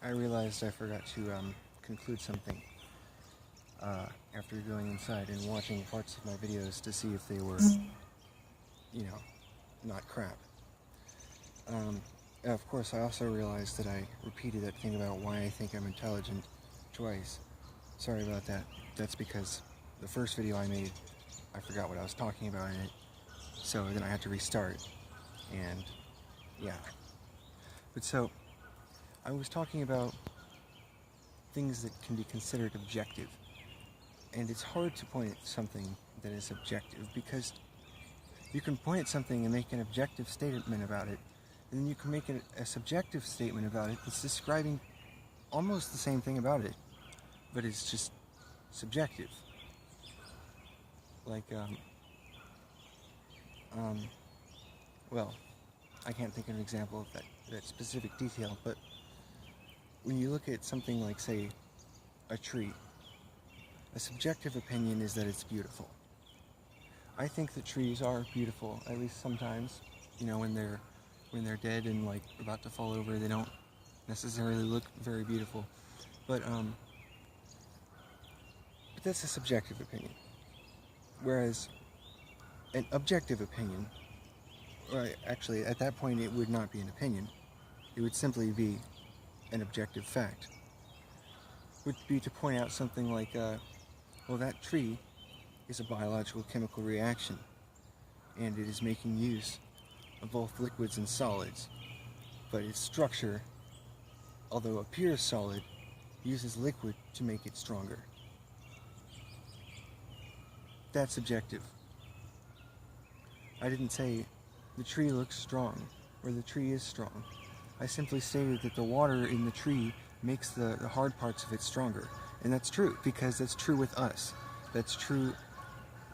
I realized I forgot to conclude something after going inside and watching parts of my videos to see if they were, not crap. Of course, I also realized that I repeated that thing about why I think I'm intelligent twice. Sorry about that. That's because the first video I made, I forgot what I was talking about in it, so then I had to restart, and yeah. But so, I was talking about things that can be considered objective, and it's hard to point at something that is objective, because you can point at something and make an objective statement about it, and then you can make a subjective statement about it that's describing almost the same thing about it, but it's just subjective. Like, well, I can't think of an example of that specific detail, but when you look at something like, say, a tree, a subjective opinion is that it's beautiful. I think that trees are beautiful, at least sometimes. When they're dead and like about to fall over, they don't necessarily look very beautiful. But that's a subjective opinion. Whereas an objective opinion, or actually at that point it would not be an opinion, it would simply be an objective fact, would be to point out something like, well, that tree is a biological chemical reaction, and it is making use of both liquids and solids, but its structure, although appears solid, uses liquid to make it stronger. That's objective. I didn't say the tree looks strong, or the tree is strong. I simply stated that the water in the tree makes the hard parts of it stronger. And that's true, because that's true with us. That's true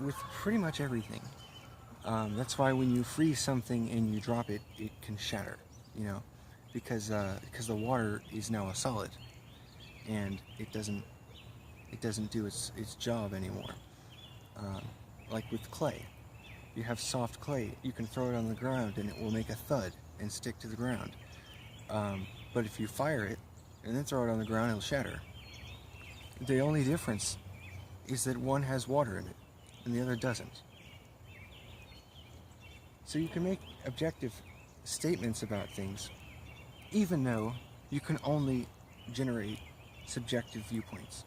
with pretty much everything. That's why when you freeze something and you drop it, it can shatter, because the water is now a solid, and it doesn't do its job anymore. Like with clay. You have soft clay, you can throw it on the ground and it will make a thud and stick to the ground. But if you fire it and then throw it on the ground, it'll shatter. The only difference is that one has water in it and the other doesn't. So you can make objective statements about things, even though you can only generate subjective viewpoints.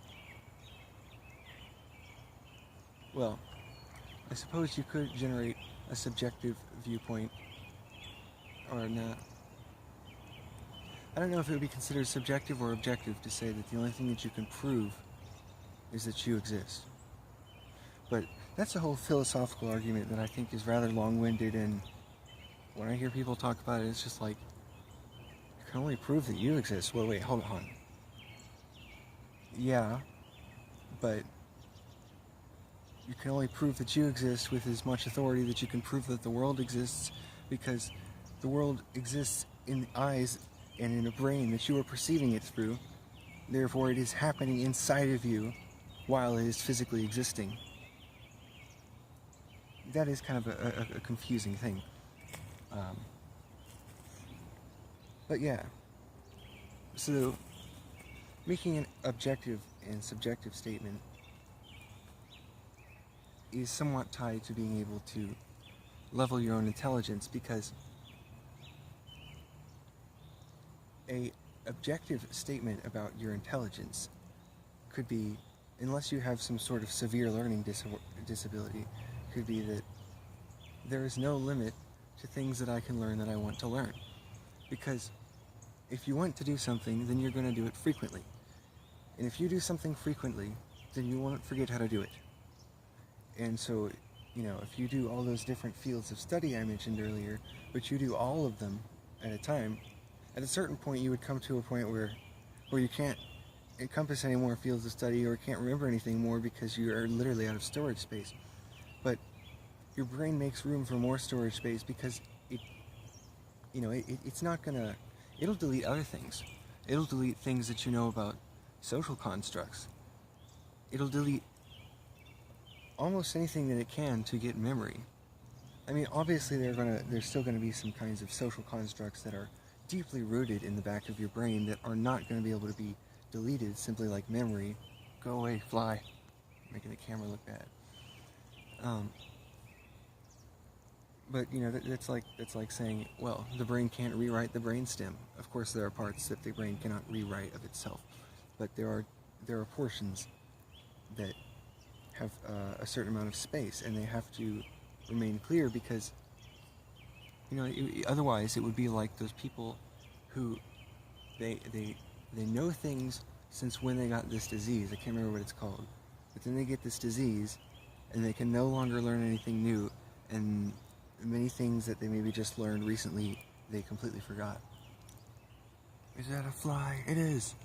Well, I suppose you could generate a subjective viewpoint, or not. I don't know if it would be considered subjective or objective to say that the only thing that you can prove is that you exist. But that's a whole philosophical argument that I think is rather long-winded, and when I hear people talk about it, it's just like, you can only prove that you exist. Well, wait, hold on. Yeah, but you can only prove that you exist with as much authority that you can prove that the world exists, because the world exists in eyes and in a brain that you are perceiving it through. Therefore, it is happening inside of you while it is physically existing. That is kind of a confusing thing. But yeah. So, making an objective and subjective statement is somewhat tied to being able to level your own intelligence, because a objective statement about your intelligence could be, unless you have some sort of severe learning disability, could be that there is no limit to things that I can learn that I want to learn. Because if you want to do something, then you're going to do it frequently. And if you do something frequently, then you won't forget how to do it. And so, if you do all those different fields of study I mentioned earlier, but you do all of them at a time, at a certain point you would come to a point where you can't encompass any more fields of study, or can't remember anything more, because you are literally out of storage space. But your brain makes room for more storage space, because it's not gonna, it'll delete other things. It'll delete things that you know about social constructs. It'll delete almost anything that it can to get memory. I mean, obviously there's still gonna be some kinds of social constructs that are deeply rooted in the back of your brain that are not going to be able to be deleted simply like memory. Go away, fly. Making the camera look bad. But that's like saying, well, the brain can't rewrite the brainstem. Of course, there are parts that the brain cannot rewrite of itself, but there are portions that have a certain amount of space, and they have to remain clear because otherwise it would be like those people who they know things since when they got this disease. I can't remember what it's called, but then they get this disease, and they can no longer learn anything new, and many things that they maybe just learned recently, they completely forgot. Is that a fly? It is.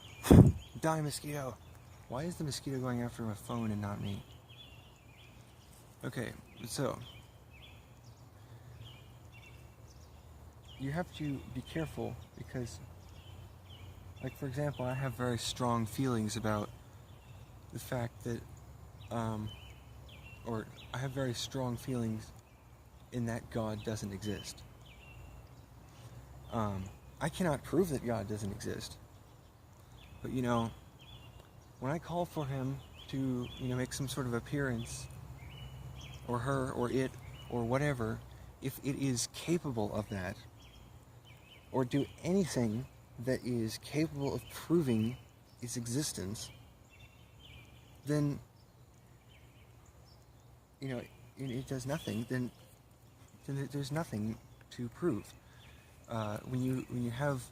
Die, mosquito. Why is the mosquito going after my phone and not me? Okay, so you have to be careful because, like, for example, I have very strong feelings about the fact that, or I have very strong feelings in that God doesn't exist. I cannot prove that God doesn't exist. But when I call for him to, make some sort of appearance, or her, or it, or whatever, if it is capable of that, or do anything that is capable of proving its existence, then, it does nothing, then there's nothing to prove. When you have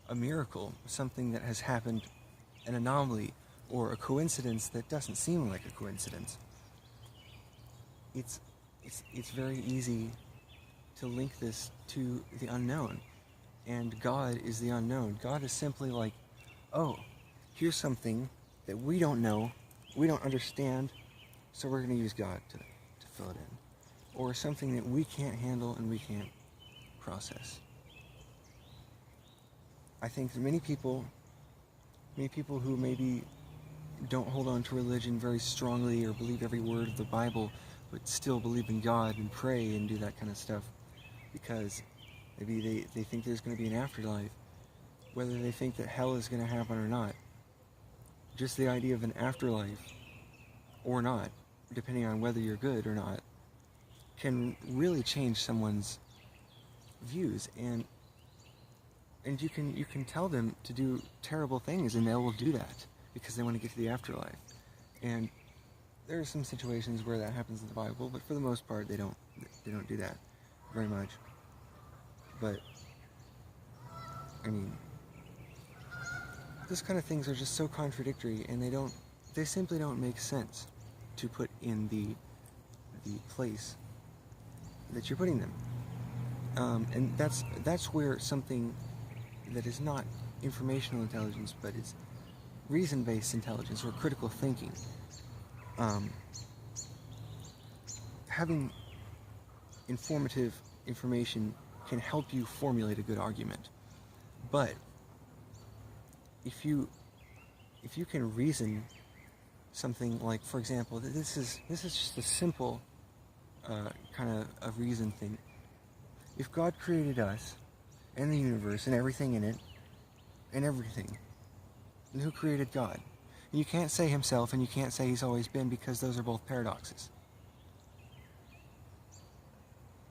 a miracle, something that has happened, an anomaly, or a coincidence that doesn't seem like a coincidence, it's very easy to link this to the unknown, and God is the unknown. God is simply like, oh, here's something that we don't know, we don't understand, so we're going to use God to fill it in. Or something that we can't handle and we can't process. I think that many people who maybe don't hold on to religion very strongly or believe every word of the Bible, but still believe in God and pray and do that kind of stuff because maybe they think there's going to be an afterlife, whether they think that hell is going to happen or not. Just the idea of an afterlife or not, depending on whether you're good or not, can really change someone's views, and you can tell them to do terrible things and they will do that because they want to get to the afterlife. And there are some situations where that happens in the Bible, but for the most part they don't do that very much. But I mean, those kind of things are just so contradictory, and they simply don't make sense to put in the place that you're putting them. And that's where something that is not informational intelligence, but it's reason-based intelligence or critical thinking. Having informative information can help you formulate a good argument. But if you can reason something like, for example, this is just a simple kind of a reason thing. If God created us and the universe and everything in it and everything, then who created God? And you can't say himself and you can't say he's always been, because those are both paradoxes.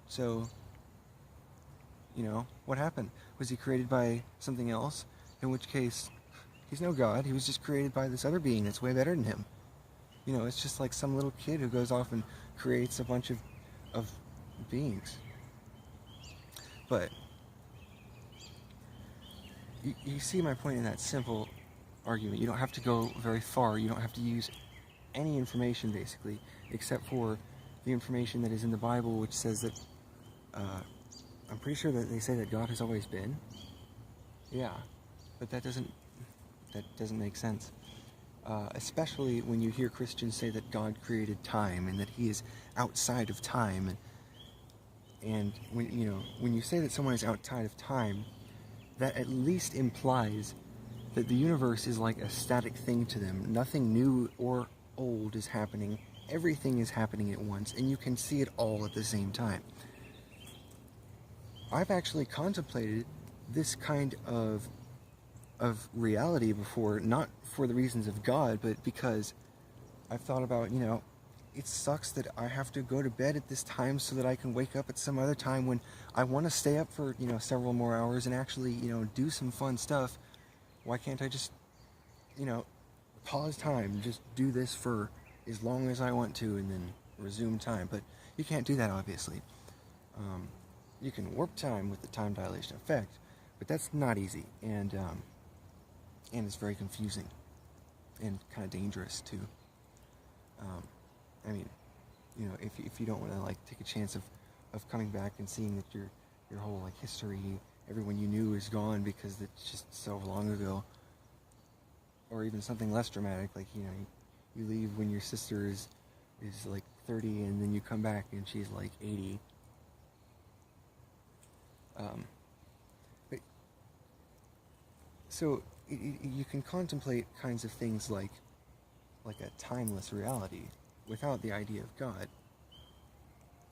So, what happened? Was he created by something else? In which case, he's no God. He was just created by this other being that's way better than him. It's just like some little kid who goes off and creates a bunch of beings. But you see my point in that simple argument. You don't have to go very far. You don't have to use any information, basically, except for the information that is in the Bible, which says that, I'm pretty sure that they say that God has always been. Yeah, but that doesn't make sense. Especially when you hear Christians say that God created time and that he is outside of time. And when you say that someone is outside of time, that at least implies that the universe is like a static thing to them. Nothing new or old is happening. Everything is happening at once, and you can see it all at the same time. I've actually contemplated, this kind of reality before, not for the reasons of God, but because I've thought about, it sucks that I have to go to bed at this time so that I can wake up at some other time when I want to stay up for, several more hours and actually, do some fun stuff. Why can't I just, pause time, just do this for as long as I want to and then resume time? But you can't do that, obviously. You can warp time with the time dilation effect, but that's not easy, and it's very confusing and kind of dangerous too. I mean, if you don't want to like take a chance of coming back and seeing that your whole like history, everyone you knew is gone because it's just so long ago, or even something less dramatic, like you leave when your sister is like 30 and then you come back and she's like 80. But so you can contemplate kinds of things like a timeless reality without the idea of God.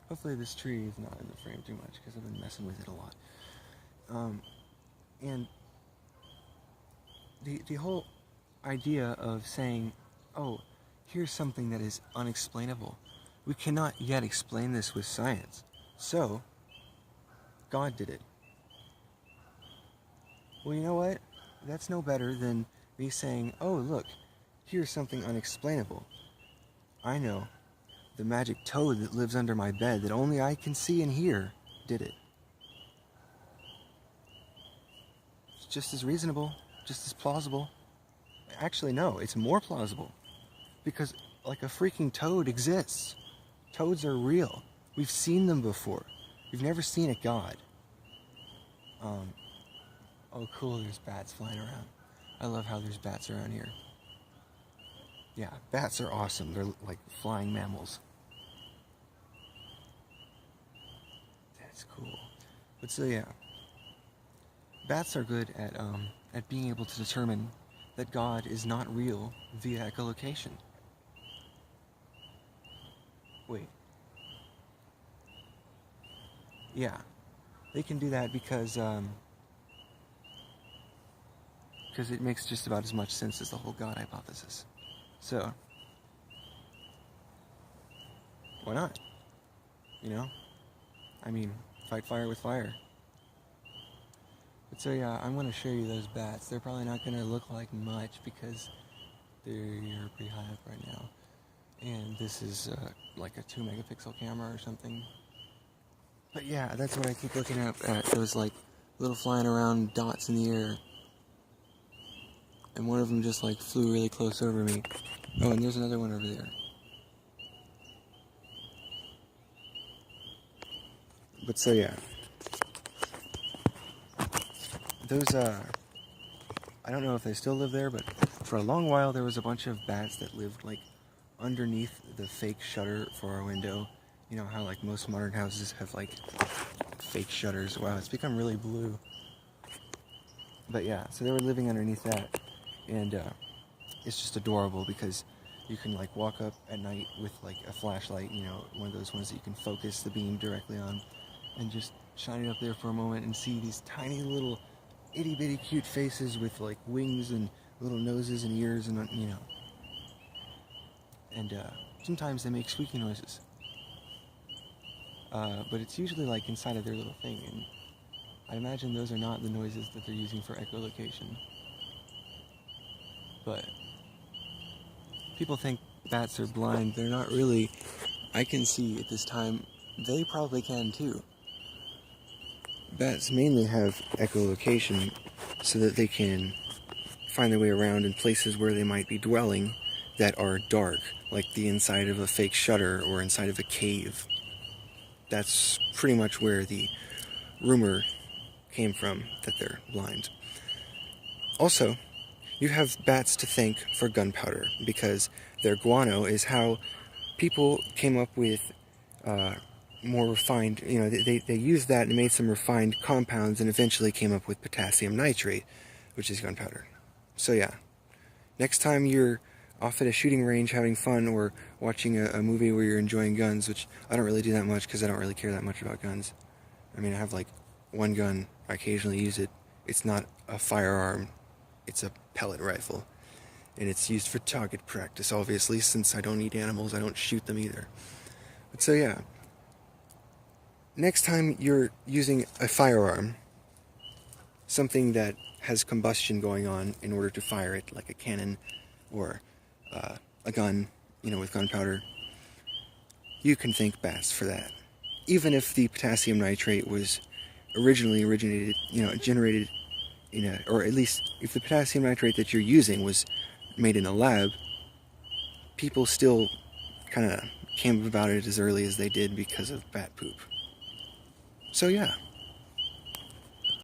Hopefully this tree is not in the frame too much because I've been messing with it a lot. And the whole idea of saying, oh, here's something that is unexplainable. We cannot yet explain this with science. So, God did it. Well, you know what? That's no better than me saying, oh, look, here's something unexplainable. I know. The magic toad that lives under my bed that only I can see and hear did it. It's just as reasonable, just as plausible. Actually, no, it's more plausible. Because, like, a freaking toad exists. Toads are real. We've seen them before. We've never seen a god. Oh, cool, there's bats flying around. I love how there's bats around here. Yeah, bats are awesome. They're like flying mammals. That's cool. But so yeah, bats are good at being able to determine that God is not real via echolocation. Wait. Yeah, they can do that because it makes just about as much sense as the whole God hypothesis. So, why not? I mean, fight fire with fire. But so yeah, I'm going to show you those bats. They're probably not going to look like much because they're pretty high up right now. And this is like a 2 megapixel camera or something. But yeah, that's what I keep looking at, those like little flying around dots in the air. And one of them just like flew really close over me. Oh, and there's another one over there. But so yeah, those I don't know if they still live there, but for a long while there was a bunch of bats that lived like underneath the fake shutter for our window. You know how like most modern houses have like fake shutters. Wow, it's become really blue. But yeah, so they were living underneath that, and it's just adorable because you can like walk up at night with like a flashlight, one of those ones that you can focus the beam directly on, and just shine it up there for a moment and see these tiny little itty bitty cute faces with like wings and little noses and ears and and sometimes they make squeaky noises, but it's usually like inside of their little thing, and I imagine those are not the noises that they're using for echolocation. But people think bats are blind. They're not really. I can see at this time. They probably can too. Bats mainly have echolocation so that they can find their way around in places where they might be dwelling that are dark, like the inside of a fake shutter or inside of a cave. That's pretty much where the rumor came from that they're blind. Also, you have bats to thank for gunpowder, because their guano is how people came up with more refined, they used that and made some refined compounds and eventually came up with potassium nitrate, which is gunpowder. So yeah, next time you're off at a shooting range having fun or watching a movie where you're enjoying guns, which I don't really do that much because I don't really care that much about guns. I mean, I have like one gun, I occasionally use it, It's not a firearm, it's a pellet rifle. And it's used for target practice, obviously, since I don't eat animals, I don't shoot them either. But so yeah, next time you're using a firearm, something that has combustion going on in order to fire it, like a cannon or a gun, with gunpowder, you can thank bats for that. Even if the potassium nitrate was generated or at least if the potassium nitrate that you're using was made in a lab, people still kind of came about it as early as they did because of bat poop. So yeah.